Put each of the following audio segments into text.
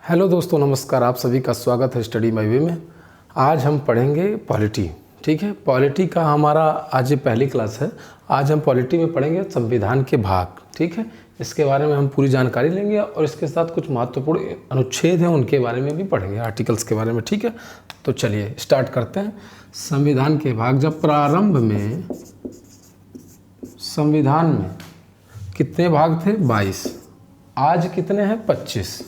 Hello दोस्तों, नमस्कार। आप सभी का स्वागत है स्टडी माय वे में। आज हम पढ़ेंगे पॉलिटी। ठीक है, पॉलिटी का हमारा आज ये पहली क्लास है। आज हम पॉलिटी में पढ़ेंगे संविधान के भाग। ठीक है, इसके बारे में हम पूरी जानकारी लेंगे और इसके साथ कुछ महत्वपूर्ण अनुच्छेद हैं उनके बारे में भी पढ़ेंगे, आर्टिकल्स के बारे में। ठीक है, तो चलिए स्टार्ट करते हैं। संविधान के भाग। जब प्रारंभ में संविधान में कितने भाग थे? 22। आज कितने हैं? 25।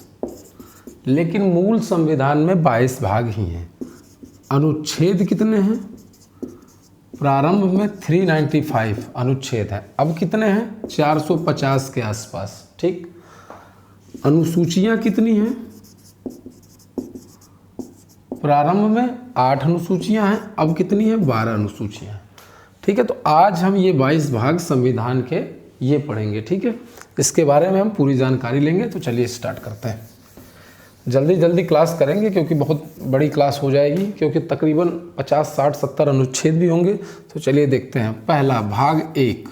लेकिन मूल संविधान में 22 भाग ही हैं। अनुच्छेद कितने हैं? प्रारंभ में 395 अनुच्छेद हैं। अब कितने हैं? 450 के आसपास। ठीक। अनुसूचियां कितनी हैं? प्रारंभ में 8 अनुसूचियां हैं। अब कितनी हैं? 12 अनुसूचियां। ठीक है, तो आज हम ये 22 भाग संविधान के ये पढ़ेंगे। ठीक है, इसके बारे में हम पूरी जानकारी लेंगे। तो चलिए स्टार्ट करते हैं। जल्दी जल्दी क्लास करेंगे क्योंकि बहुत बड़ी क्लास हो जाएगी, क्योंकि तकरीबन 50, 60, 70 अनुच्छेद भी होंगे। तो चलिए देखते हैं। पहला भाग 1।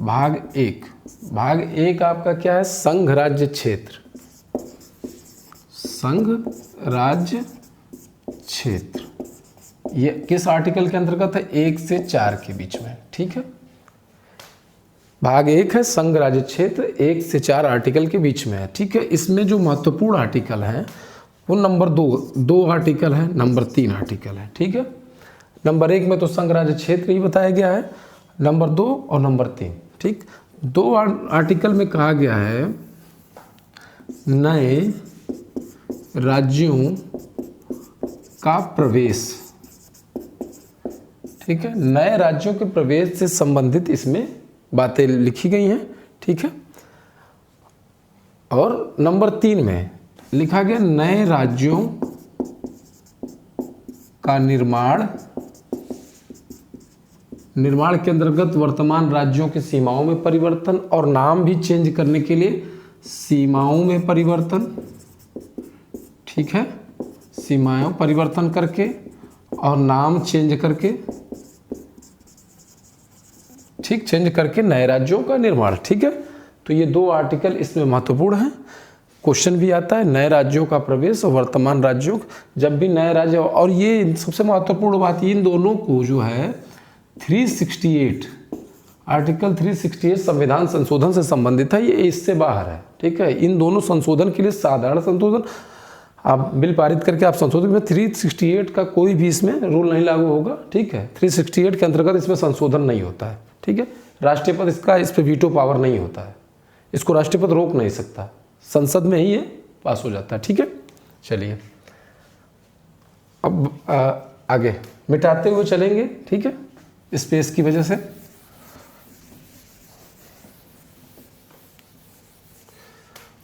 भाग एक आपका क्या है? संघ राज्य क्षेत्र। संघ राज्य क्षेत्र ये किस आर्टिकल के अंतर्गत है? 1 से 4 के बीच में। ठीक है, भाग 1 है संघ राज्य क्षेत्र, 1 से 4 आर्टिकल के बीच में है। ठीक है, इसमें जो महत्वपूर्ण आर्टिकल है वो नंबर 2 आर्टिकल है, नंबर 3 आर्टिकल है। ठीक है, नंबर 1 में तो संघ राज्य क्षेत्र ही बताया गया है, नंबर 2 और नंबर 3। ठीक, 2 आर्टिकल में कहा गया है नए राज्यों का प्रवेश। ठीक है, नए राज्यों के प्रवेश से संबंधित इसमें बातें लिखी गई हैं। ठीक है, और नंबर 3 में लिखा गया नए राज्यों का निर्माण के अंतर्गत वर्तमान राज्यों की सीमाओं में परिवर्तन और नाम भी चेंज करने के लिए सीमाओं में परिवर्तन। ठीक है, सीमाओं परिवर्तन करके और नाम चेंज करके, ठीक, चेंज करके नए राज्यों का निर्माण। ठीक है, तो ये 2 आर्टिकल इसमें महत्वपूर्ण हैं। क्वेश्चन भी आता है नए राज्यों का प्रवेश और वर्तमान राज्यों। जब भी नए राज्य, और ये सबसे महत्वपूर्ण बात, इन दोनों को जो है 368 आर्टिकल 368 संविधान संशोधन से संबंधित है, ये इससे बाहर है। ठीक है, इन दोनों संशोधन के लिए साधारण संशोधन आप बिल पारित करके आप संशोधन में 368 का कोई भी इसमें रूल नहीं लागू होगा। ठीक है, 368 के अंतर्गत इसमें संशोधन नहीं होता है। ठीक है, राष्ट्रपति इसका इस पर वीटो पावर नहीं होता है, इसको राष्ट्रपति रोक नहीं सकता, संसद में ही ये पास हो जाता है। ठीक है, चलिए अब आगे मिटाते हुए चलेंगे। ठीक है, स्पेस की वजह से।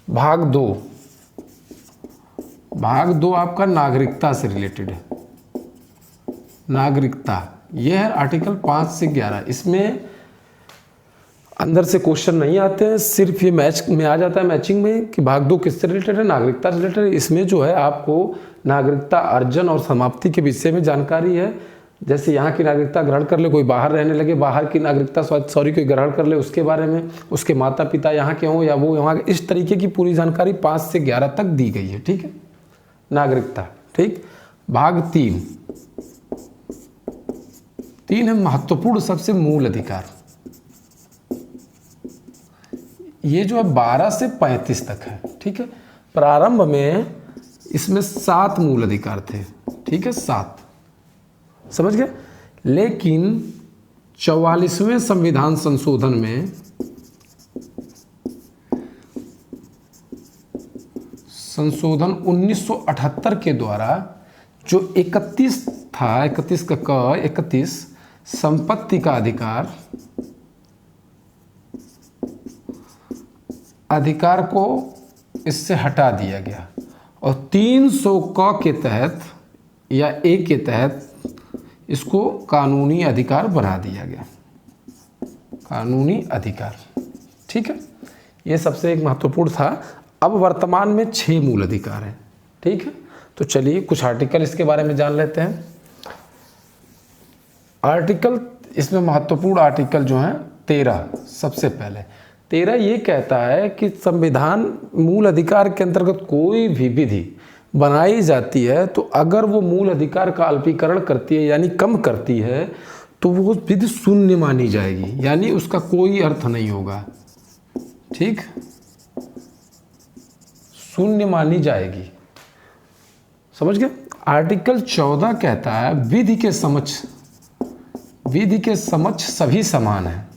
भाग 2 आपका नागरिकता से रिलेटेड है। नागरिकता यह है आर्टिकल 5 से 11। इसमें अंदर से क्वेश्चन नहीं आते हैं, सिर्फ ये मैच में आ जाता है, मैचिंग में, कि भाग 2 किससे रिलेटेड है? नागरिकता से रिलेटेड है। इसमें जो है आपको नागरिकता अर्जन और समाप्ति के विषय में जानकारी है। जैसे यहाँ की नागरिकता ग्रहण कर ले, कोई बाहर रहने लगे, बाहर की नागरिकता कोई ग्रहण कर ले, उसके बारे में, उसके माता पिता यहाँ के हों या वो यहाँ के, इस तरीके की पूरी जानकारी 5 से 11 तक दी गई है। ठीक है, नागरिकता। ठीक, भाग 3 है महत्वपूर्ण सबसे मूल अधिकार। ये जो है 12 से 35 तक है। ठीक है, प्रारंभ में इसमें 7 मूल अधिकार थे। ठीक है, 7, समझ गए। लेकिन 44वें संविधान संशोधन में संशोधन 1978 के द्वारा जो 31 था, 31 संपत्ति का अधिकार को इससे हटा दिया गया और 300 क के तहत या ए के तहत इसको कानूनी अधिकार बना दिया गया। कानूनी अधिकार। ठीक है, ये सबसे एक महत्वपूर्ण था। अब वर्तमान में 6 मूल अधिकार हैं। ठीक है, तो चलिए कुछ आर्टिकल इसके बारे में जान लेते हैं। आर्टिकल इसमें महत्वपूर्ण आर्टिकल जो है 13, सबसे पहले 13 ये कहता है कि संविधान मूल अधिकार के अंतर्गत कोई भी विधि बनाई जाती है तो अगर वो मूल अधिकार का अल्पीकरण करती है यानी कम करती है तो वो विधि शून्य मानी जाएगी, यानी उसका कोई अर्थ नहीं होगा। ठीक, शून्य मानी जाएगी। समझ गए? आर्टिकल 14 कहता है विधि के समक्ष सभी समान है,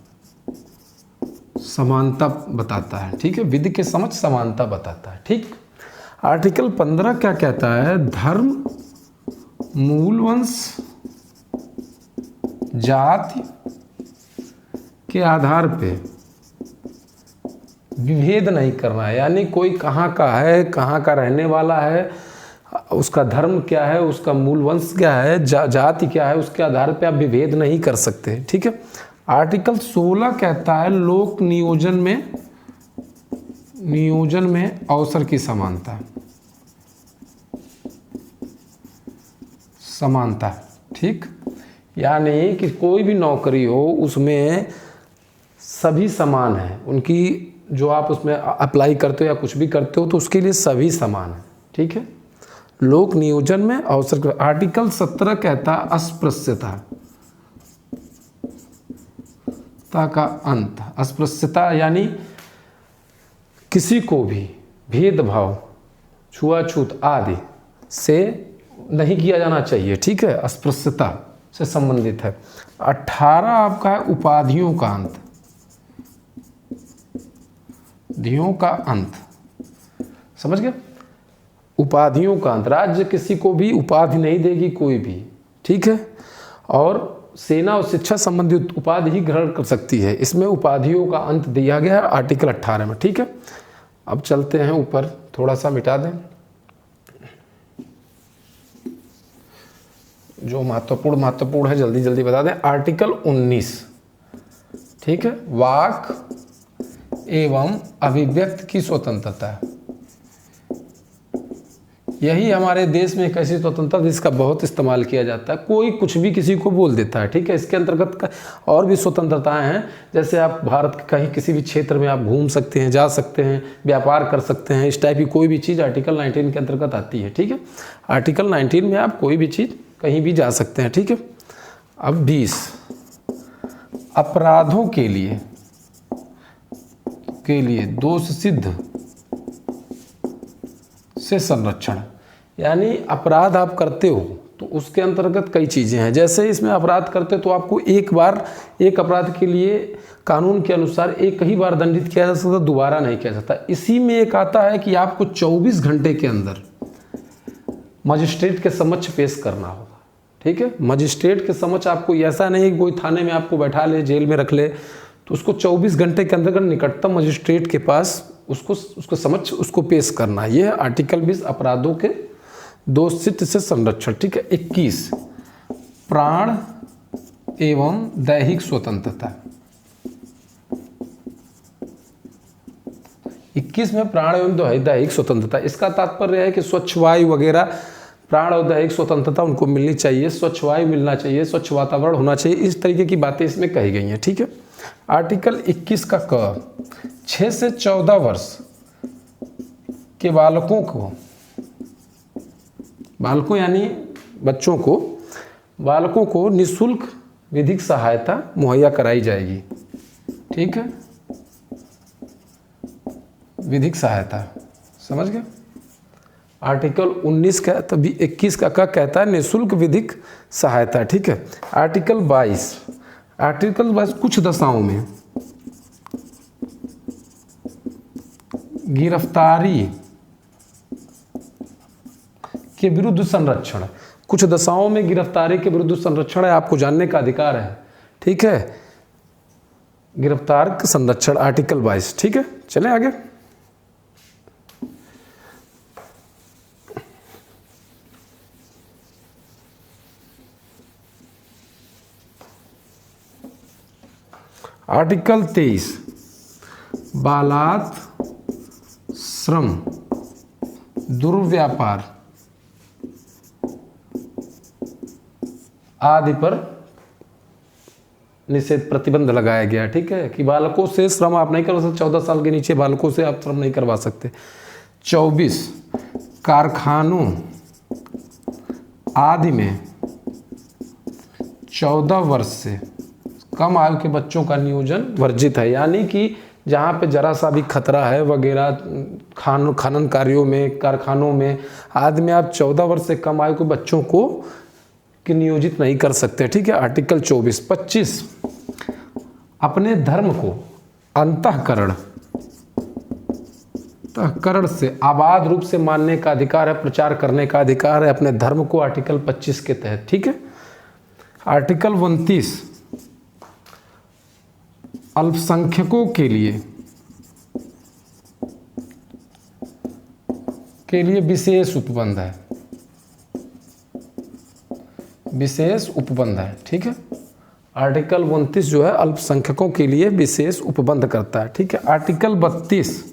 समानता बताता है। ठीक है, विधि के समक्ष समानता बताता है। ठीक, आर्टिकल 15 क्या कहता है? धर्म, मूल वंश, जाति के आधार पे विभेद नहीं करना है, यानी कोई कहाँ का है, कहाँ का रहने वाला है, उसका धर्म क्या है, उसका मूल वंश क्या है, जाति क्या है, उसके आधार पे आप विभेद नहीं कर सकते। ठीक है। आर्टिकल 16 कहता है लोक नियोजन में अवसर की समानता। ठीक, यानी कि कोई भी नौकरी हो उसमें सभी समान हैं, उनकी जो आप उसमें अप्लाई करते हो या कुछ भी करते हो तो उसके लिए सभी समान है। ठीक है, लोक नियोजन में अवसर। आर्टिकल 17 कहता अस्पृश्यता का अंत। अस्पृश्यता यानी किसी को भी भेदभाव, छुआछूत आदि से नहीं किया जाना चाहिए। ठीक है, अस्पृश्यता से संबंधित है। 18 आपका है उपाधियों का अंत। उपाधियों का अंत, समझ गए? उपाधियों का अंत, राज्य किसी को भी उपाधि नहीं देगी कोई भी। ठीक है, और सेना और शिक्षा संबंधी उपाधि ही ग्रहण कर सकती है। इसमें उपाधियों का अंत दिया गया है आर्टिकल 18 में। ठीक है, अब चलते हैं ऊपर, थोड़ा सा मिटा दें जो महत्वपूर्ण है, जल्दी जल्दी बता दें। आर्टिकल 19, ठीक है, वाक एवं अभिव्यक्ति की स्वतंत्रता। यही हमारे देश में एक ऐसी स्वतंत्रता जिसका बहुत इस्तेमाल किया जाता है। कोई कुछ भी किसी को बोल देता है। ठीक है, इसके अंतर्गत और भी स्वतंत्रताएं हैं, जैसे आप भारत के कहीं किसी भी क्षेत्र में आप घूम सकते हैं, जा सकते हैं, व्यापार कर सकते हैं। इस टाइप की कोई भी चीज़ आर्टिकल 19 के अंतर्गत आती है। ठीक है, आर्टिकल 19 में आप कोई भी चीज़ कहीं भी जा सकते हैं। ठीक है, अब 20 अपराधों के लिए दोष सिद्ध से संरक्षण, यानी अपराध आप करते हो तो उसके अंतर्गत कई चीज़ें हैं। जैसे इसमें अपराध करते तो आपको एक अपराध के लिए कानून के अनुसार एक ही बार दंडित किया जा सकता, दोबारा नहीं किया जाता। इसी में एक आता है कि आपको 24 घंटे के अंदर मजिस्ट्रेट के समक्ष पेश करना होगा। ठीक है, मजिस्ट्रेट के समक्ष आपको, ऐसा नहीं कि कोई थाने में आपको बैठा ले, जेल में रख ले, तो उसको 24 घंटे के अंदर निकटतम मजिस्ट्रेट के पास उसको समक्ष उसको पेश करना है। यह है आर्टिकल 20 अपराधों के दोष सिद्ध से संरक्षण। ठीक है, 21 प्राण एवं दैहिक स्वतंत्रता। 21 में प्राण एवं दैहिक स्वतंत्रता, इसका तात्पर्य है कि स्वच्छ वायु वगैरह, प्राण और दैहिक स्वतंत्रता उनको मिलनी चाहिए, स्वच्छ वायु मिलना चाहिए, स्वच्छ वातावरण होना चाहिए, इस तरीके की बातें इसमें कही गई हैं। ठीक है, आर्टिकल 21 का क 6 से 14 वर्ष के बालकों यानी बालकों को निःशुल्क विधिक सहायता मुहैया कराई जाएगी। ठीक है, विधिक सहायता, समझ गए? आर्टिकल 19 का, तभी 21 का कहता है निःशुल्क विधिक सहायता। ठीक है, आर्टिकल 22 कुछ दशाओं में गिरफ्तारी के विरुद्ध संरक्षण। कुछ दशाओं में गिरफ्तारी के विरुद्ध संरक्षण है, आपको जानने का अधिकार है। ठीक है, गिरफ्तार का संरक्षण आर्टिकल 22। ठीक है, चलें आगे। आर्टिकल 23 बालात श्रम, दुर्व्यापार आदि पर निषेध प्रतिबंध लगाया गया है, ठीक है, कि बालकों से श्रम आप नहीं करवा सकते, 14 साल के नीचे बालकों से आप श्रम नहीं करवा सकते। 24 कारखानों आदि में 14 वर्ष से कम आयु के बच्चों का नियोजन वर्जित है, यानी कि जहाँ पे जरा सा भी खतरा है वगैरह खनन कार्यों में, कारखानों में आदि में आप 14 वर्ष से कम आयु के बच्चों को कि नियोजित नहीं कर सकते, ठीक है। आर्टिकल 24। 25 अपने धर्म को अंतःकरण से आबाद रूप से मानने का अधिकार है, प्रचार करने का अधिकार है अपने धर्म को, आर्टिकल 25 के तहत, ठीक है। आर्टिकल 29 अल्पसंख्यकों के लिए विशेष उपबंध है, विशेष उपबंध है, ठीक है। आर्टिकल 29 जो है अल्पसंख्यकों के लिए विशेष उपबंध करता है, ठीक है। आर्टिकल 32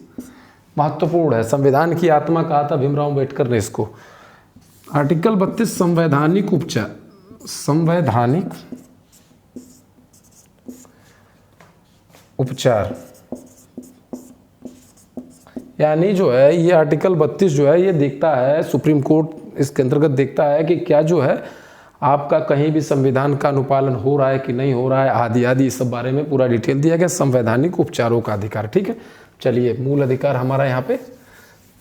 महत्वपूर्ण है, संविधान की आत्मा कहा था भीमराव अम्बेडकर ने इसको। आर्टिकल 32 संवैधानिक उपचार यानी जो है ये आर्टिकल 32 जो है ये देखता है, सुप्रीम कोर्ट इसके अंतर्गत देखता है कि क्या जो है आपका कहीं भी संविधान का अनुपालन हो रहा है कि नहीं हो रहा है, आदि आदि इस सब बारे में पूरा डिटेल दिया गया। संवैधानिक उपचारों का अधिकार, ठीक है। चलिए मूल अधिकार हमारा यहाँ पे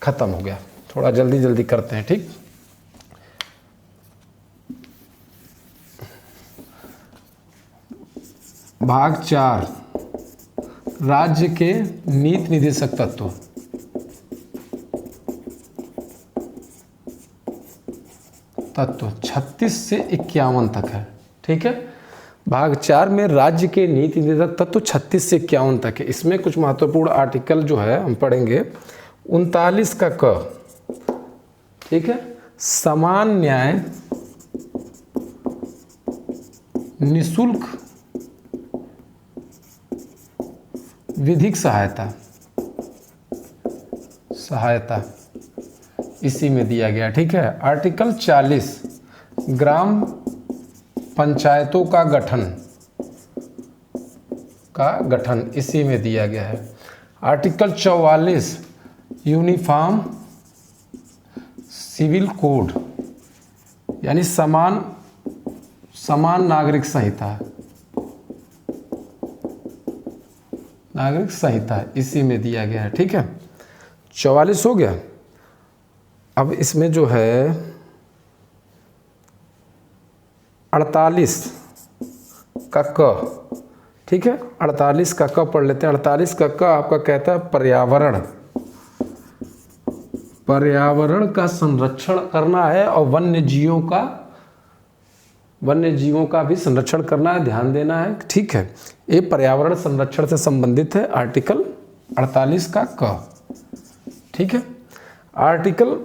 खत्म हो गया, थोड़ा जल्दी जल्दी करते हैं, ठीक। भाग 4 राज्य के नीति निर्देशक तत्व। तत्व 36 से 51 तक है, ठीक है। भाग 4 में राज्य के नीति निर्देशक तत्व 36 से 51 तक है। इसमें कुछ महत्वपूर्ण आर्टिकल जो है हम पढ़ेंगे। 39 का क, ठीक है, समान न्याय निशुल्क विधिक सहायता इसी में दिया गया, ठीक है। आर्टिकल 40 ग्राम पंचायतों का गठन इसी में दिया गया है। आर्टिकल 44 यूनिफॉर्म सिविल कोड यानी समान नागरिक संहिता इसी में दिया गया है, ठीक है। 44 हो गया। अब इसमें जो है 48 का क, ठीक है, 48 का क पढ़ लेते हैं। 48 का क आपका कहता है पर्यावरण का संरक्षण करना है और वन्य जीवों का भी संरक्षण करना है, ध्यान देना है, ठीक है। ये पर्यावरण संरक्षण से संबंधित है, आर्टिकल 48 का क, ठीक है। आर्टिकल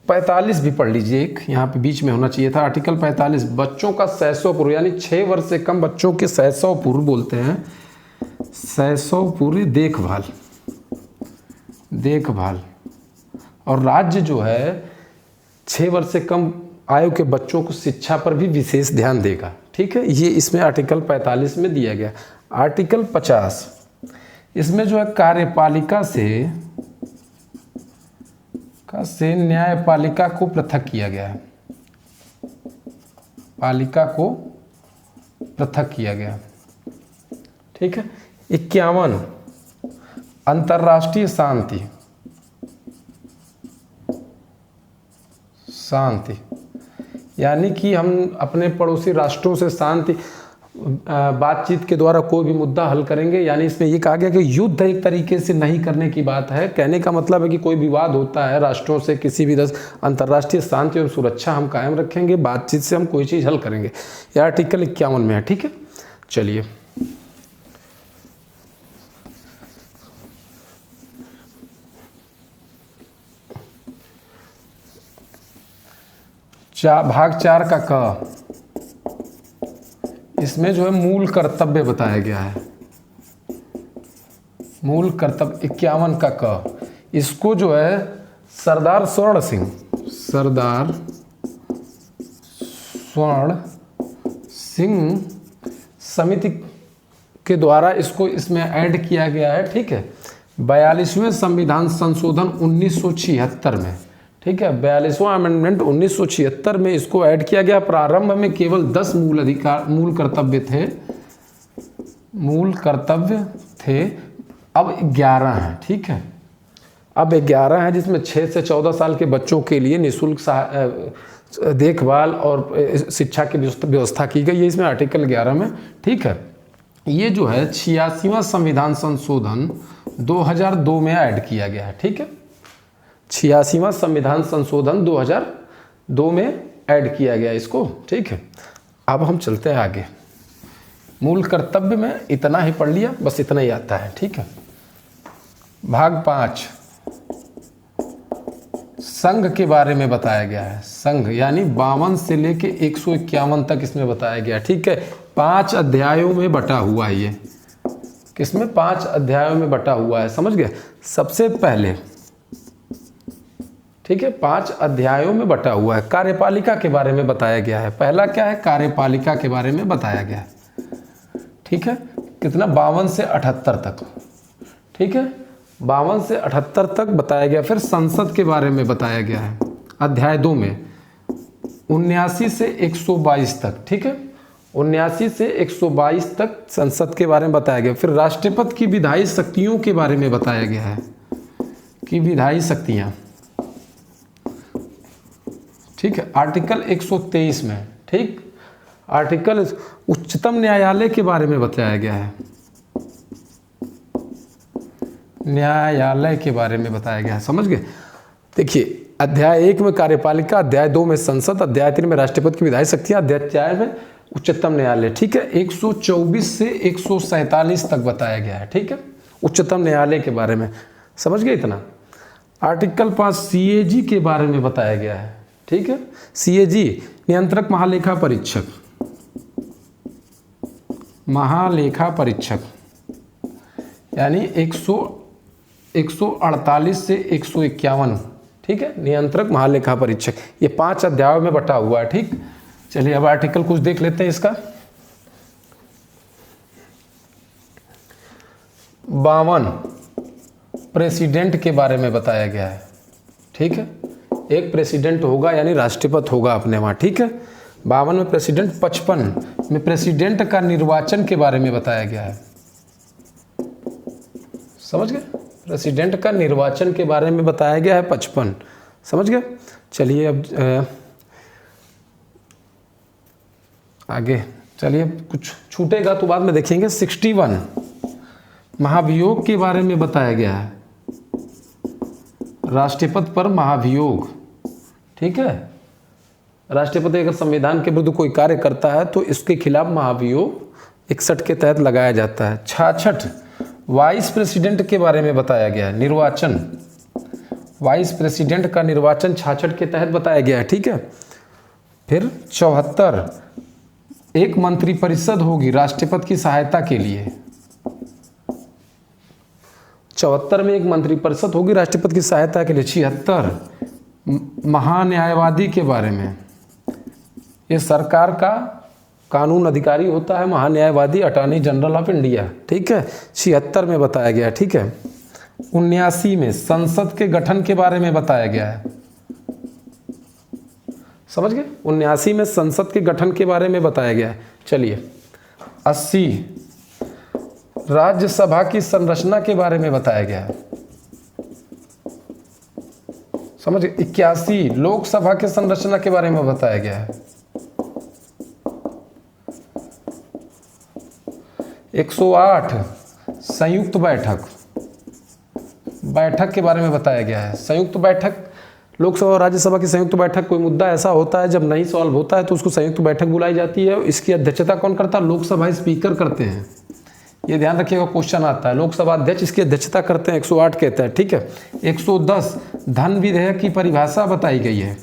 45 भी पढ़ लीजिए, एक यहाँ पे बीच में होना चाहिए था। आर्टिकल 45 बच्चों का शैशव पूर्व यानी 6 वर्ष से कम बच्चों के शैशव पूर्व बोलते हैं, शैशव पूर्व देखभाल और राज्य जो है 6 वर्ष से कम आयु के बच्चों को शिक्षा पर भी विशेष ध्यान देगा, ठीक है। ये इसमें आर्टिकल 45 में दिया गया। आर्टिकल 50 इसमें जो है कार्यपालिका से न्यायपालिका को पृथक किया गया है, ठीक है। 51 अंतर्राष्ट्रीय शांति यानी कि हम अपने पड़ोसी राष्ट्रों से शांति बातचीत के द्वारा कोई भी मुद्दा हल करेंगे। यानी इसमें ये कहा गया कि युद्ध एक तरीके से नहीं करने की बात है। कहने का मतलब है कि कोई विवाद होता है राष्ट्रों से, किसी भी अंतर्राष्ट्रीय शांति और सुरक्षा हम कायम रखेंगे, बातचीत से हम कोई चीज़ हल करेंगे। यह आर्टिकल 51 में है, ठीक है। चलिए भाग 4 का क, इसमें जो है मूल कर्तव्य बताया गया है। मूल कर्तव्य 51 का क, इसको जो है सरदार स्वर्ण सिंह समिति के द्वारा इसको इसमें ऐड किया गया है, ठीक है, 42वें संविधान संशोधन 1976 में, ठीक है, 42वां अमेंडमेंट 1976 में इसको ऐड किया गया। प्रारंभ में केवल 10 मूल कर्तव्य थे, अब 11 हैं, ठीक है, अब 11 हैं, जिसमें 6 से 14 साल के बच्चों के लिए निःशुल्क देखभाल और शिक्षा की व्यवस्था की गई है इसमें आर्टिकल 11 में, ठीक है। ये जो है 86वां संविधान संशोधन 2002 में ऐड किया गया है, ठीक है, 86वां संविधान संशोधन 2002 में ऐड किया गया इसको, ठीक है। अब हम चलते हैं आगे। मूल कर्तव्य में इतना ही पढ़ लिया, बस इतना ही आता है, ठीक है। भाग 5 संघ के बारे में बताया गया है। संघ यानी 52 से लेके 151 तक इसमें बताया गया, ठीक है। 5 अध्यायों में बटा हुआ है ये, किसमें 5 अध्यायों में बटा हुआ है, समझ गए। सबसे पहले, ठीक है, 5 अध्यायों में बटा हुआ है। कार्यपालिका के बारे में बताया गया है। पहला क्या है, कार्यपालिका के बारे में बताया गया है, ठीक है। कितना, 52 से 78 तक, ठीक है, 52 से 78 तक बताया गया। फिर संसद के बारे में बताया गया है अध्याय 2 में 79 से 122 तक, ठीक है, 79 से 122 तक संसद के बारे में बताया गया। फिर राष्ट्रपति की विधायी शक्तियों के बारे में बताया गया है कि विधायी शक्तियाँ, ठीक है, आर्टिकल 123 में, ठीक, आर्टिकल उच्चतम न्यायालय के बारे में बताया गया है, न्यायालय के बारे में बताया गया है, समझ गए। देखिए, अध्याय 1 में कार्यपालिका, अध्याय 2 में संसद, अध्याय 3 में राष्ट्रपति की विधायी शक्तियां, अध्याय 4 में उच्चतम न्यायालय, ठीक है। 124 से 147 तक बताया गया है, ठीक है, उच्चतम न्यायालय के बारे में, समझ गए इतना। आर्टिकल 5 CAG के बारे में बताया गया है, ठीक है। CAG नियंत्रक महालेखा परीक्षक, महालेखा परीक्षक यानी 148 से 151, ठीक है, नियंत्रक महालेखा परीक्षक। ये 5 अध्यायों में बटा हुआ है, ठीक। चलिए अब आर्टिकल कुछ देख लेते हैं इसका। 52 प्रेसिडेंट के बारे में बताया गया है, ठीक है। एक प्रेसिडेंट होगा यानी राष्ट्रपति होगा अपने वहाँ, ठीक है। 52 में प्रेसिडेंट। 55 में प्रेसिडेंट का निर्वाचन के बारे में बताया गया है, समझ गए, प्रेसिडेंट का निर्वाचन के बारे में बताया गया है 55, समझ गए। चलिए अब आगे चलिए, कुछ छूटेगा तो बाद में देखेंगे। 61 महाभियोग के बारे में बताया गया है, राष्ट्रपति पर महाभियोग, ठीक है। राष्ट्रपति अगर संविधान के विरुद्ध कोई कार्य करता है तो इसके खिलाफ महाभियोग 61 के तहत लगाया जाता है। 66 वाइस प्रेसिडेंट के बारे में बताया गया है, निर्वाचन, वाइस प्रेसिडेंट का निर्वाचन 66 के तहत बताया गया है, ठीक है। फिर 74 एक मंत्रिपरिषद होगी राष्ट्रपति की सहायता के लिए, 74 में एक मंत्रिपरिषद होगी राष्ट्रपति की सहायता के लिए। 76 महान्यायवादी के बारे में, ये सरकार का कानून अधिकारी होता है महान्यायवादी, अटॉर्नी जनरल ऑफ इंडिया, ठीक है, 76 में बताया गया है, ठीक है। 79 में संसद के गठन के बारे में बताया गया है, समझ गए, 79 में संसद के गठन के बारे में बताया गया है। चलिए 80 राज्यसभा की संरचना के बारे में बताया गया है, समझ गए। 81 लोकसभा के संरचना के बारे में बताया गया है। 108 संयुक्त बैठक, बैठक के बारे में बताया गया है। संयुक्त बैठक, लोकसभा और राज्यसभा की संयुक्त बैठक, कोई मुद्दा ऐसा होता है जब नहीं सॉल्व होता है तो उसको संयुक्त बैठक बुलाई जाती है। इसकी अध्यक्षता कौन करता है, लोकसभा स्पीकर करते हैं, ये ध्यान रखिएगा, क्वेश्चन आता है। लोकसभा अध्यक्ष इसकी अध्यक्षता करते हैं, 108 कहता है, ठीक है। 110 धन विधेयक की परिभाषा बताई गई है,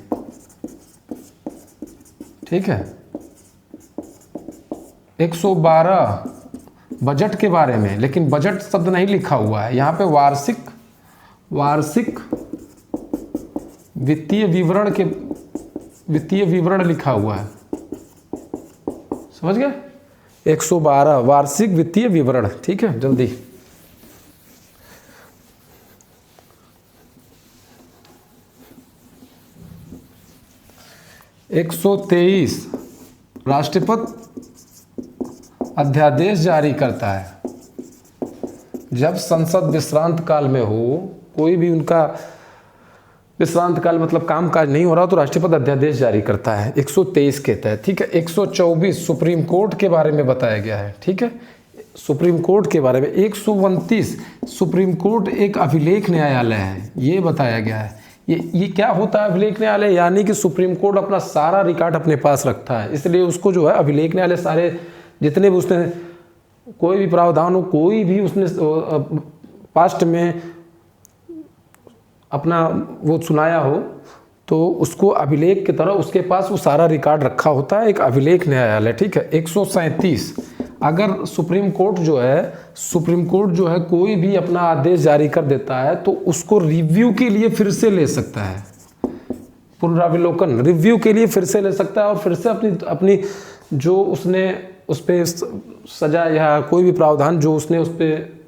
ठीक है। 112 बजट के बारे में, लेकिन बजट शब्द नहीं लिखा हुआ है यहाँ पे, वार्षिक वित्तीय विवरण लिखा हुआ है, समझ गए। 112 वार्षिक वित्तीय विवरण। ठीक है, जल्दी। एक 123 राष्ट्रपति अध्यादेश जारी करता है। जब संसद विश्रांत काल में हो, कोई भी उनका विश्रांत काल मतलब काम काज नहीं हो रहा, तो राष्ट्रपति अध्यादेश जारी करता है 123 के तहत। ठीक है, 124 सुप्रीम कोर्ट के बारे में बताया गया है। ठीक है, सुप्रीम कोर्ट के बारे में। 129 सुप्रीम कोर्ट एक अभिलेख न्यायालय है, ये बताया गया है। ये क्या होता है अभिलेख न्यायालय? यानी कि सुप्रीम कोर्ट अपना सारा रिकॉर्ड अपने पास रखता है, इसलिए उसको जो है अभिलेख न्यायालय, सारे जितने भी उसने कोई भी प्रावधान हो, कोई भी उसने पास्ट में अपना वो सुनाया हो, तो उसको अभिलेख की तरह उसके पास वो सारा रिकॉर्ड रखा होता है, एक अभिलेख न्यायालय। ठीक है, 137 अगर सुप्रीम कोर्ट जो है कोई भी अपना आदेश जारी कर देता है, तो उसको रिव्यू के लिए फिर से ले सकता है, पुनरावलोकन रिव्यू के लिए फिर से ले सकता है, और फिर से अपनी जो उसने उस पर सजा या कोई भी प्रावधान जो उसने उस पर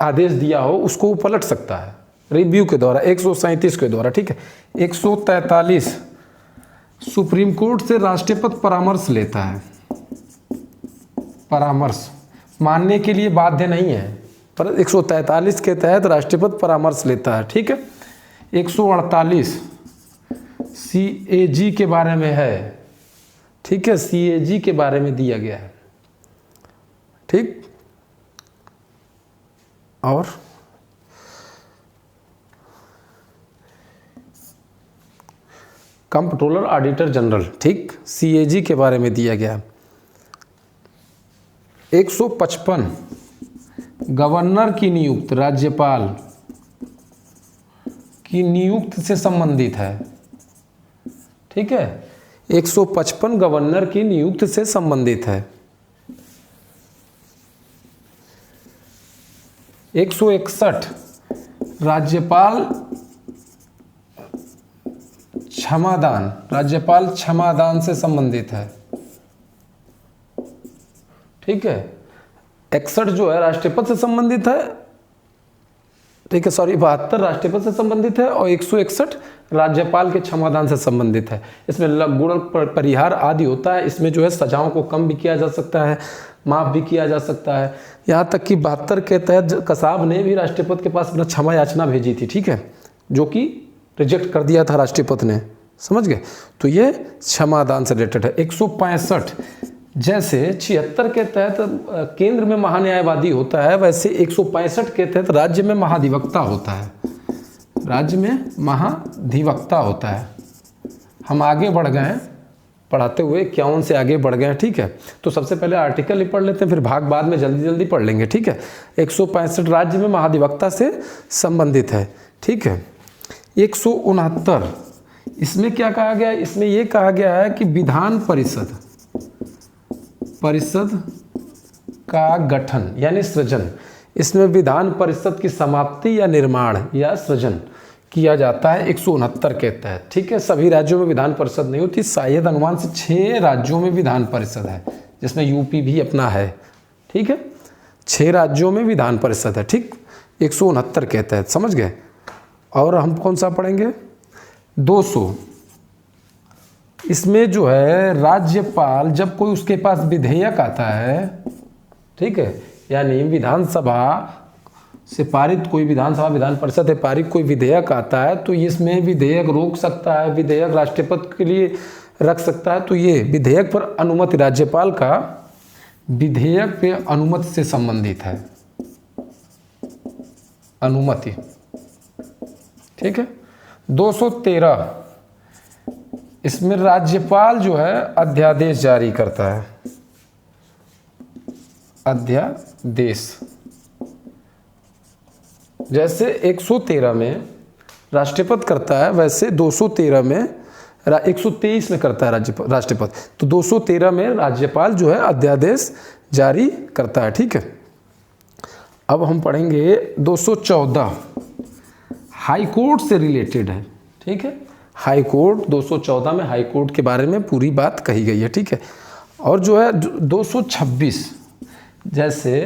आदेश दिया हो, उसको वो पलट सकता है रिव्यू के द्वारा, 137 के द्वारा। ठीक है, 143 सुप्रीम कोर्ट से राष्ट्रपति परामर्श लेता है। परामर्श मानने के लिए बाध्य नहीं है, पर 143 के तहत राष्ट्रपति परामर्श लेता है। ठीक है, 148 CAG के बारे में है। ठीक है, CAG के बारे में दिया गया है। ठीक, और कंप्ट्रोलर ऑडिटर जनरल। ठीक, CAG के बारे में दिया गया। 155 गवर्नर की नियुक्ति राज्यपाल की नियुक्ति से संबंधित है। ठीक है, 155 गवर्नर की नियुक्ति से संबंधित है। 161 राज्यपाल क्षमादान से संबंधित है। ठीक है, 61 जो है राष्ट्रपति से संबंधित है। ठीक है, सॉरी 72 राष्ट्रपति से संबंधित है, और 161 राज्यपाल के क्षमादान से संबंधित है। इसमें गुण परिहार आदि होता है। इसमें जो है सजाओं को कम भी किया जा सकता है, माफ भी किया जा सकता है। यहाँ तक कि 72 के तहत कसाब ने भी राष्ट्रपति के पास अपना क्षमा याचना भेजी थी। ठीक है, जो कि रिजेक्ट कर दिया था राष्ट्रपति ने, समझ गए। तो ये क्षमादान से रिलेटेड है। 165 जैसे 76 के तहत केंद्र में महान्यायवादी होता है, वैसे 165 के तहत राज्य में महाधिवक्ता होता है। राज्य में महाधिवक्ता होता है। हम आगे बढ़ गए हैं पढ़ाते हुए, 51 से आगे बढ़ गए हैं। ठीक है, तो सबसे पहले आर्टिकल ही पढ़ लेते हैं, फिर भाग बाद में जल्दी जल्दी पढ़ लेंगे। ठीक है, 165 राज्य में महाधिवक्ता से संबंधित है। ठीक है, 169 इसमें क्या कहा गया है? इसमें यह कहा गया है कि विधान परिषद का गठन यानी सृजन, इसमें विधान परिषद की समाप्ति या निर्माण या सृजन किया जाता है 169 के तहत। ठीक है, सभी राज्यों में विधान परिषद नहीं होती, शायद अनुमान से 6 राज्यों में विधान परिषद है, जिसमें यूपी भी अपना है। ठीक है, 6 राज्यों में विधान परिषद है। ठीक, 169 के तहत, समझ गए। और हम कौन सा पढ़ेंगे? 200 इसमें जो है राज्यपाल जब कोई उसके पास विधेयक आता है, ठीक है, यानी विधानसभा से पारित कोई विधान परिषद से पारित कोई विधेयक आता है, तो इसमें विधेयक रोक सकता है, विधेयक राष्ट्रपति के लिए रख सकता है। तो ये विधेयक पर अनुमति, राज्यपाल का विधेयक पे अनुमति से संबंधित है, अनुमति। ठीक है, 213 इसमें राज्यपाल जो है अध्यादेश जारी करता है, अध्यादेश। जैसे 113 में राष्ट्रपति करता है, वैसे 213 में 123 में करता है राष्ट्रपति, तो 213 में राज्यपाल जो है अध्यादेश जारी करता है। ठीक है, अब हम पढ़ेंगे 214 हाई कोर्ट से रिलेटेड है। ठीक है, हाई कोर्ट 214 में हाई कोर्ट के बारे में पूरी बात कही गई है। ठीक है, और जो है 226, जैसे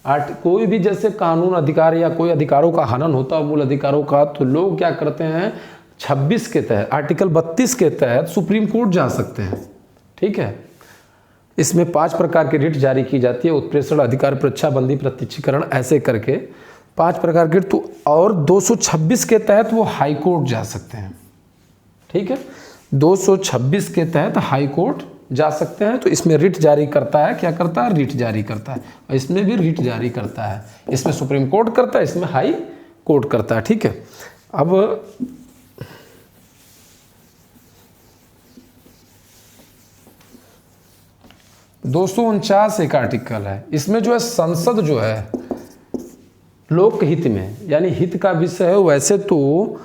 कोई भी जैसे कानून अधिकार या कोई अधिकारों का हनन होता है मूल अधिकारों का, तो लोग क्या करते हैं 26 के तहत, आर्टिकल 32 के तहत सुप्रीम कोर्ट जा सकते हैं। ठीक है, इसमें 5 प्रकार की रिट जारी की जाती है, उत्प्रेषण, अधिकार परीक्षाबंदी, प्रत्यक्षीकरण, ऐसे करके 5 प्रकार की। तो और 226 के तहत वो हाई कोर्ट जा सकते हैं। ठीक है, 226 के तहत हाई कोर्ट जा सकते हैं। तो इसमें रिट जारी करता है, क्या करता है, रिट जारी करता है। और इसमें भी रिट जारी करता है, इसमें सुप्रीम कोर्ट करता है, इसमें हाई कोर्ट करता है। ठीक है, अब 249 एक आर्टिकल है, इसमें जो है संसद जो है लोकहित में, यानी हित का विषय है। वैसे तो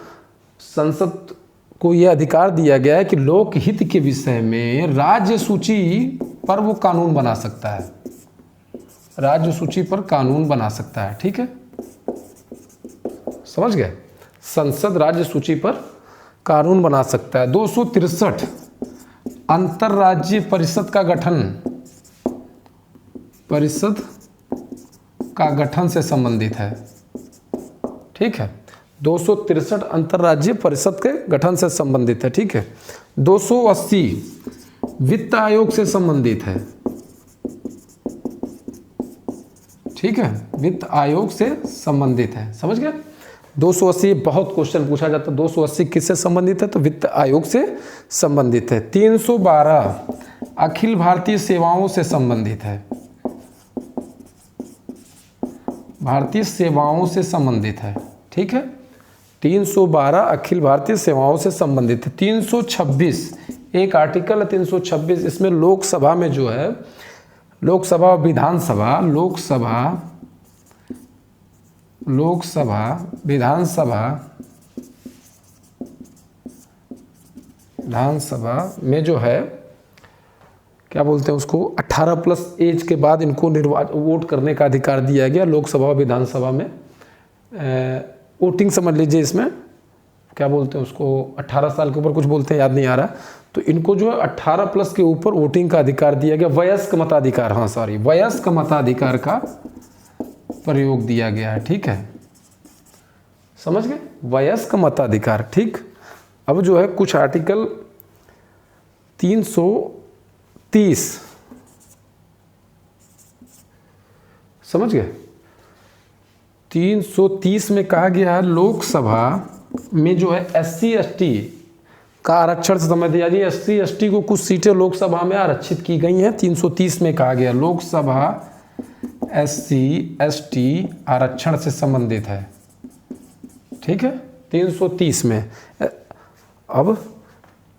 संसद को यह अधिकार दिया गया है कि लोकहित के विषय में राज्य सूची पर वो कानून बना सकता है, राज्य सूची पर कानून बना सकता है। ठीक है, समझ गए, संसद राज्य सूची पर कानून बना सकता है। 263 अंतरराज्यीय परिषद का गठन, परिषद का गठन से संबंधित है। ठीक है, 263 अंतरराज्यीय परिषद के गठन से संबंधित है। ठीक है, 280 वित्त आयोग से संबंधित है। ठीक है, वित्त आयोग से संबंधित है, समझ गए। 280 बहुत क्वेश्चन पूछा जाता है, 280 किससे संबंधित है, तो वित्त आयोग से संबंधित है। 312 अखिल भारतीय सेवाओं से संबंधित है, भारतीय सेवाओं से संबंधित है। ठीक है, 312 अखिल भारतीय सेवाओं से संबंधित है। 326 एक आर्टिकल है, 326, इसमें लोकसभा में जो है, लोकसभा विधानसभा, विधानसभा में जो है क्या बोलते हैं उसको, 18+ एज के बाद इनको वोट करने का अधिकार दिया गया। लोकसभा और विधानसभा में वोटिंग समझ लीजिए, इसमें क्या बोलते हैं उसको, 18 साल के ऊपर कुछ बोलते हैं, याद नहीं आ रहा। तो इनको जो है 18+ के ऊपर वोटिंग का अधिकार दिया गया, वयस्क मताधिकार, हाँ सॉरी, वयस्क मताधिकार का प्रयोग दिया गया है। ठीक है, समझ गए, वयस्क मताधिकार। ठीक, अब जो है कुछ आर्टिकल 330, समझ गए, 330 में कहा गया है लोकसभा में जो है SC/ST का आरक्षण से संबंधित, यानी SC/ST को कुछ सीटें लोकसभा में आरक्षित की गई हैं। 330 में कहा गया लोकसभा SC/ST आरक्षण से संबंधित है। ठीक है, 330 में। अब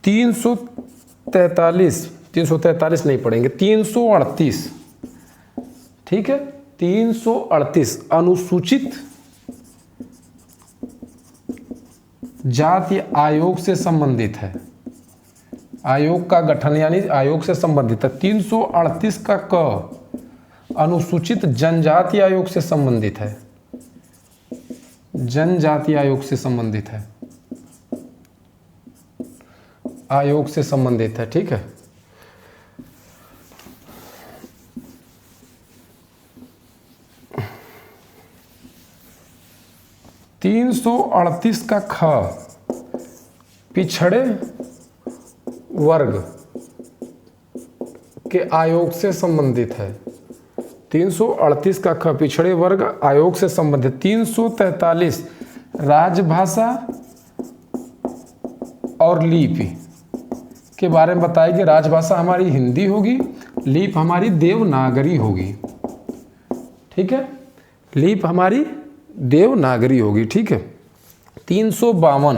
343 नहीं पढ़ेंगे, 338। ठीक है, 338 अनुसूचित जाति आयोग से संबंधित है, आयोग का गठन यानी आयोग से संबंधित है। 338 का क अनुसूचित जनजाति आयोग से संबंधित है, जनजाति आयोग से संबंधित है, आयोग से संबंधित है। ठीक है, तीन 338 का ख पिछड़े वर्ग के आयोग से संबंधित है। 338 का ख पिछड़े वर्ग आयोग से संबंधित। 343 राजभाषा और लिपि के बारे में बताया कि राजभाषा हमारी हिंदी होगी, लिपि हमारी देवनागरी होगी। ठीक है, लिपि हमारी देवनागरी होगी। ठीक है, 352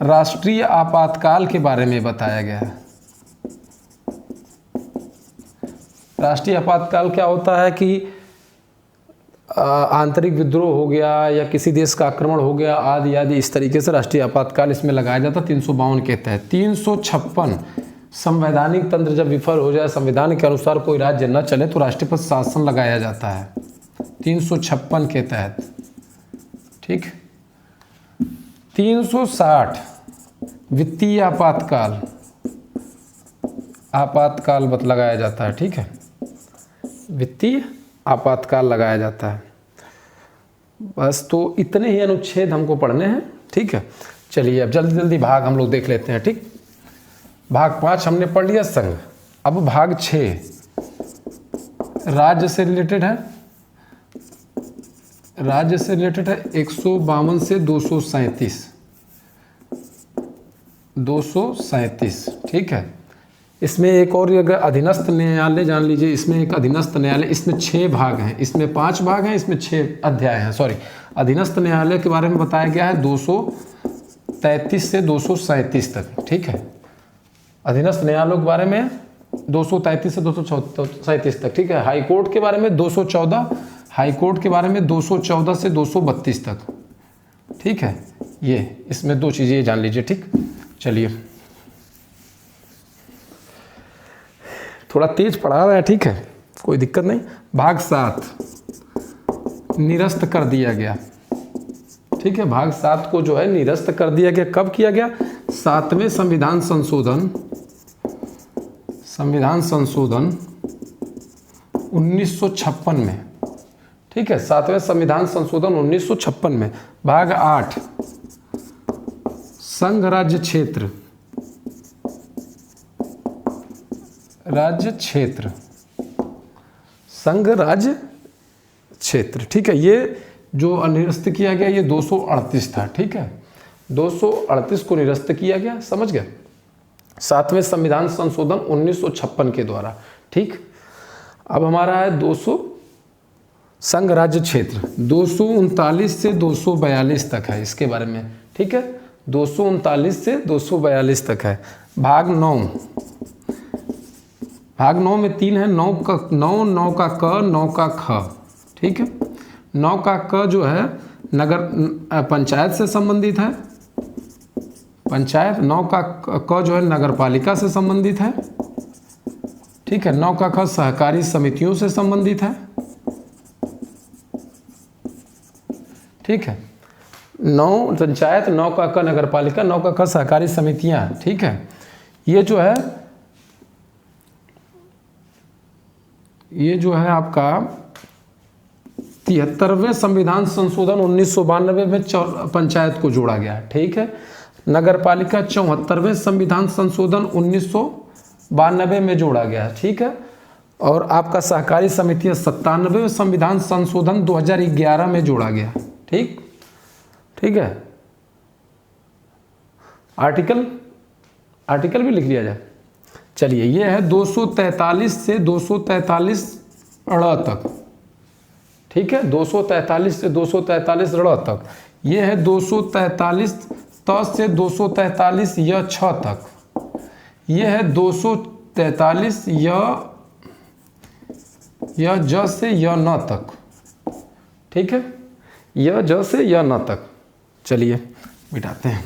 राष्ट्रीय आपातकाल के बारे में बताया गया है। राष्ट्रीय आपातकाल क्या होता है कि आंतरिक विद्रोह हो गया या किसी देश का आक्रमण हो गया आदि आदि, इस तरीके से राष्ट्रीय आपातकाल इसमें लगाया जाता है 352 के तहत। 356 संवैधानिक तंत्र जब विफल हो जाए, संविधान के अनुसार कोई राज्य न चले तो राष्ट्रपति शासन लगाया जाता है 356 के तहत। ठीक, 360 वित्तीय आपातकाल, आपातकाल लगाया जाता है, ठीक है, वित्तीय आपातकाल लगाया जाता है। बस तो इतने ही अनुच्छेद हमको पढ़ने हैं, ठीक है। चलिए अब जल्दी जल्दी भाग हम लोग देख लेते हैं, ठीक। भाग 5 हमने पढ़ लिया संघ। अब भाग 6 राज्य से रिलेटेड है, राज्य से रिलेटेड है 152 से 237, ठीक है। इसमें एक और अगर अधीनस्थ न्यायालय जान लीजिए, इसमें एक अधीनस्थ न्यायालय, इसमें 6 भाग हैं, इसमें 5 भाग हैं, इसमें 6 अध्याय हैं, सॉरी। अधीनस्थ न्यायालय के बारे में बताया गया है 233 से 237 तक, ठीक है। अधीनस्थ न्यायालयों के बारे में 233 से 237 तक, ठीक है। हाई कोर्ट के बारे में 214, हाई कोर्ट के बारे में 214 से 232 तक, ठीक है। ये इसमें 2 चीज़ें जान लीजिए, ठीक। चलिए थोड़ा तेज पढ़ा रहा है, ठीक है, कोई दिक्कत नहीं। भाग 7 निरस्त कर दिया गया, ठीक है। भाग 7 को जो है निरस्त कर दिया गया। कब किया गया? 7वें संविधान संशोधन 1956 में, ठीक है। 7वें संविधान संशोधन 1956 में। भाग 8 संघ राज्य क्षेत्र, संघ राज्य क्षेत्र, ठीक है। ये जो निरस्त किया गया ये 238 था, ठीक है। 238 को निरस्त किया गया, समझ गए, 7वें संविधान संशोधन 1956 के द्वारा, ठीक। अब हमारा है 200 संघ राज्य क्षेत्र 239 से 242 तक है, इसके बारे में, ठीक है। 239 से 242 तक है। भाग 9 में 3 है, 9 का क, 9 का ख, ठीक है। 9 का क जो है नगर पंचायत से संबंधित है, पंचायत। 9 का क जो है नगर पालिका से संबंधित है, ठीक है। 9 का ख सहकारी समितियों से संबंधित है, ठीक है। 9 पंचायत, 9 का क नगर पालिका, 9 का ख सहकारी समितियां, ठीक है। ये जो है आपका 73वें संविधान संशोधन 1992 में पंचायत को जोड़ा गया, ठीक है। नगर पालिका 74वें संविधान संशोधन 1992 में जोड़ा गया, ठीक है। और आपका सहकारी समिति 97वें संविधान संशोधन 2011 में जोड़ा गया, ठीक है। आर्टिकल भी लिख लिया जाए। चलिए ये है 243 से 243 ड़ तक, ठीक है। 243 से 243 ड़ तक। ये है 243 त से 243 य छ तक। ये है 243 य ज से य न तक, ठीक है। य ज से य न तक। चलिए मिटाते हैं।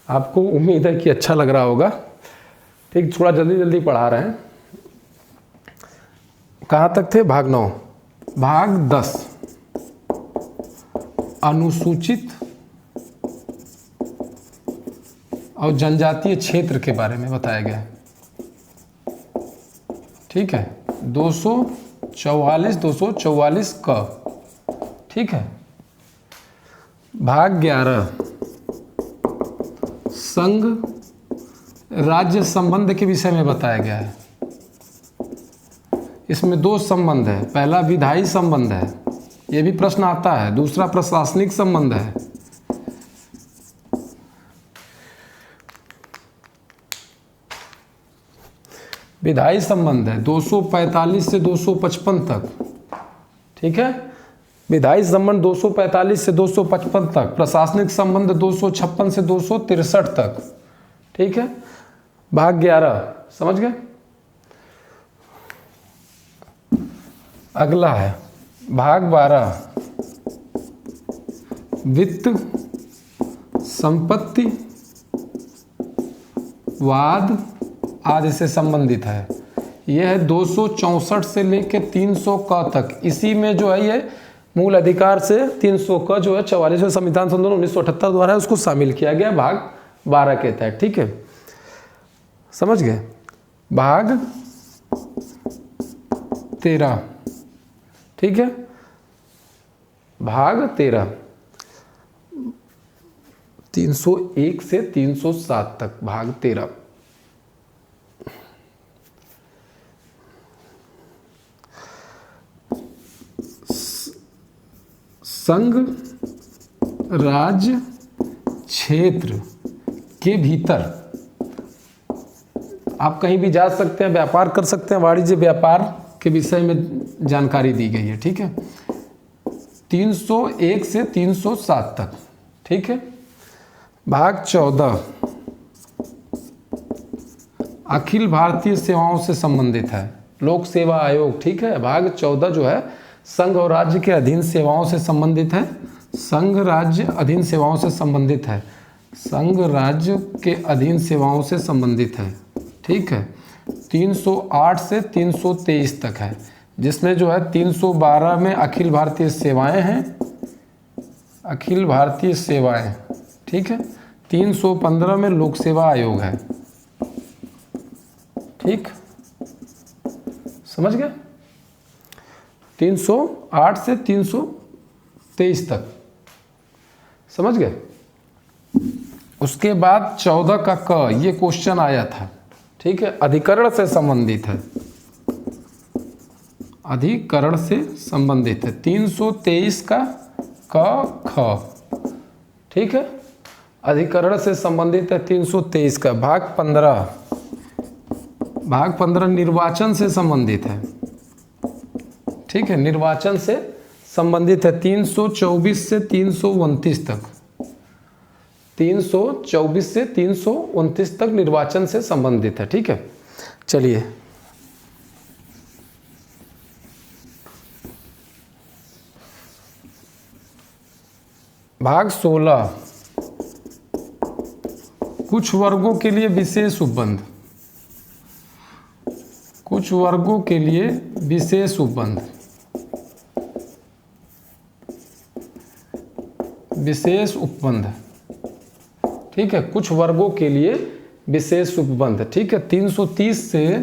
आपको उम्मीद है कि अच्छा लग रहा होगा, ठीक। थोड़ा जल्दी जल्दी पढ़ा रहे हैं। कहाँ तक थे? भाग 9। भाग 10 अनुसूचित और जनजातीय क्षेत्र के बारे में बताया गया है, ठीक है। 244 क, ठीक है। भाग 11 संघ राज्य संबंध के विषय में बताया गया है। इसमें 2 संबंध है। पहला विधायी संबंध है, ये भी प्रश्न आता है। दूसरा प्रशासनिक संबंध है। विधायी संबंध है 245 से 255 तक, ठीक है। विधायी संबंध 245 से 255 तक। प्रशासनिक संबंध 256 से 263 तक, ठीक है। भाग 11 समझ गए। अगला है भाग 12 वित्त संपत्ति वाद आदि से संबंधित है। यह है 264 से लेकर 300 क तक। इसी में जो है ये मूल अधिकार से 300 का जो है 44वें संविधान संशोधन 1978 द्वारा है उसको शामिल किया गया भाग 12 के तहत। ठीक है, समझ गए। भाग 13, ठीक है, भाग 13 301 से 307 तक, भाग 13। संघ राज्य क्षेत्र के भीतर आप कहीं भी जा सकते हैं, व्यापार कर सकते हैं, वाणिज्य व्यापार के विषय में जानकारी दी गई है। ठीक है, 301 से 307 तक। ठीक है, भाग 14 अखिल भारतीय सेवाओं से संबंधित है, लोक सेवा आयोग। ठीक है, भाग 14 जो है संघ और राज्य के अधीन सेवाओं से संबंधित है, संघ राज्य अधीन सेवाओं से संबंधित है, संघ राज्य के अधीन सेवाओं से संबंधित है। ठीक है, 308 से 323 तक है, जिसमें जो है 312 में अखिल भारतीय सेवाएं हैं, अखिल भारतीय सेवाएं। ठीक है, 315 में लोक सेवा आयोग है। ठीक, समझ गए। 308 से 323 तक समझ गए। उसके बाद 14 का क, ये क्वेश्चन आया था। ठीक है, अधिकरण से संबंधित है, अधिकरण से संबंधित है। 323 का क ख। ठीक है, अधिकरण से संबंधित है 323 का। भाग 15, भाग 15 निर्वाचन से संबंधित है। ठीक है, निर्वाचन से संबंधित है। 324 से 329 तक, 324 से 329 तक निर्वाचन से संबंधित है। ठीक है, चलिए भाग 16 कुछ वर्गों के लिए विशेष उपबंध, कुछ वर्गों के लिए विशेष उपबंध, विशेष उपबंध। ठीक है, कुछ वर्गों के लिए विशेष उपबंध। ठीक है, 330 से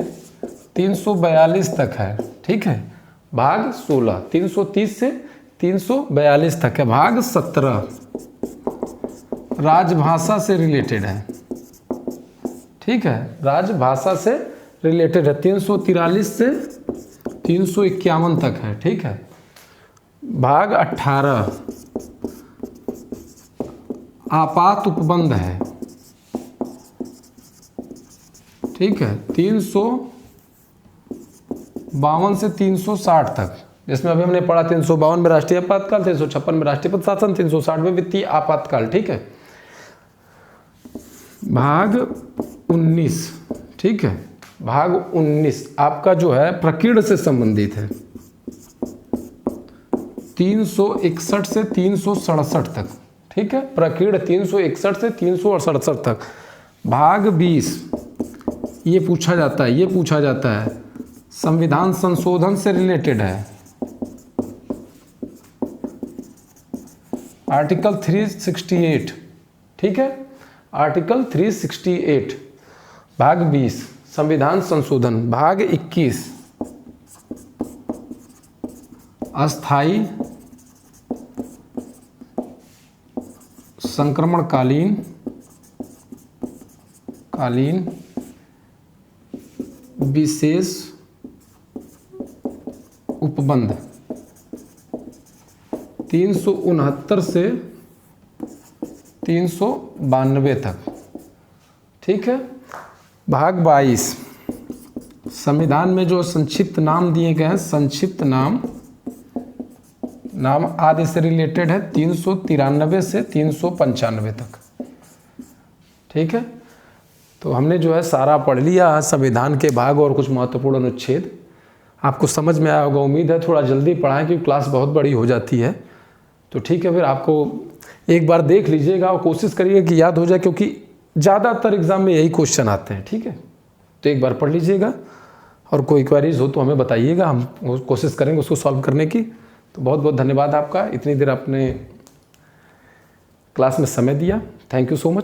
342 तक है। ठीक है, भाग 16 330 से 342 तक है। भाग 17 राजभाषा से रिलेटेड है। ठीक है, राजभाषा से रिलेटेड है। 343 से 351 तक है। ठीक है, भाग 18 आपात उपबंध है। ठीक है, 352 से 360 तक, जिसमें अभी हमने पढ़ा 352 में राष्ट्रीय आपातकाल, 356 में राष्ट्रीय प्रशासन, 360 में वित्तीय आपातकाल। ठीक है, भाग 19। ठीक है, भाग 19 आपका जो है प्रकीर्ण से संबंधित है। 361 से 367 तक। ठीक है, प्रकीर्ण 361 से 367 तक। भाग 20 ये पूछा जाता है, ये पूछा जाता है, संविधान संशोधन से रिलेटेड है। आर्टिकल 368। ठीक है, आर्टिकल 368। भाग 20 संविधान संशोधन। भाग 21 अस्थाई संक्रमणकालीन विशेष उपबंध। 369 से 392 तक। ठीक है, भाग 22 संविधान में जो संक्षिप्त नाम दिए गए हैं, संक्षिप्त नाम आदि से रिलेटेड है। 393 से 395 तक। ठीक है, तो हमने जो है सारा पढ़ लिया संविधान के भाग और कुछ महत्वपूर्ण अनुच्छेद। आपको समझ में आया होगा, उम्मीद है। थोड़ा जल्दी पढ़ाएं क्योंकि क्लास बहुत बड़ी हो जाती है। तो ठीक है, फिर आपको एक बार देख लीजिएगा और कोशिश करिएगा कि याद हो जाए, क्योंकि ज़्यादातर एग्जाम में यही क्वेश्चन आते हैं। ठीक है, तो एक बार पढ़ लीजिएगा और कोई क्वेरीज हो तो हमें बताइएगा, हम कोशिश करेंगे उसको सॉल्व करने की। तो बहुत बहुत धन्यवाद आपका, इतनी देर आपने क्लास में समय दिया। Thank you so much.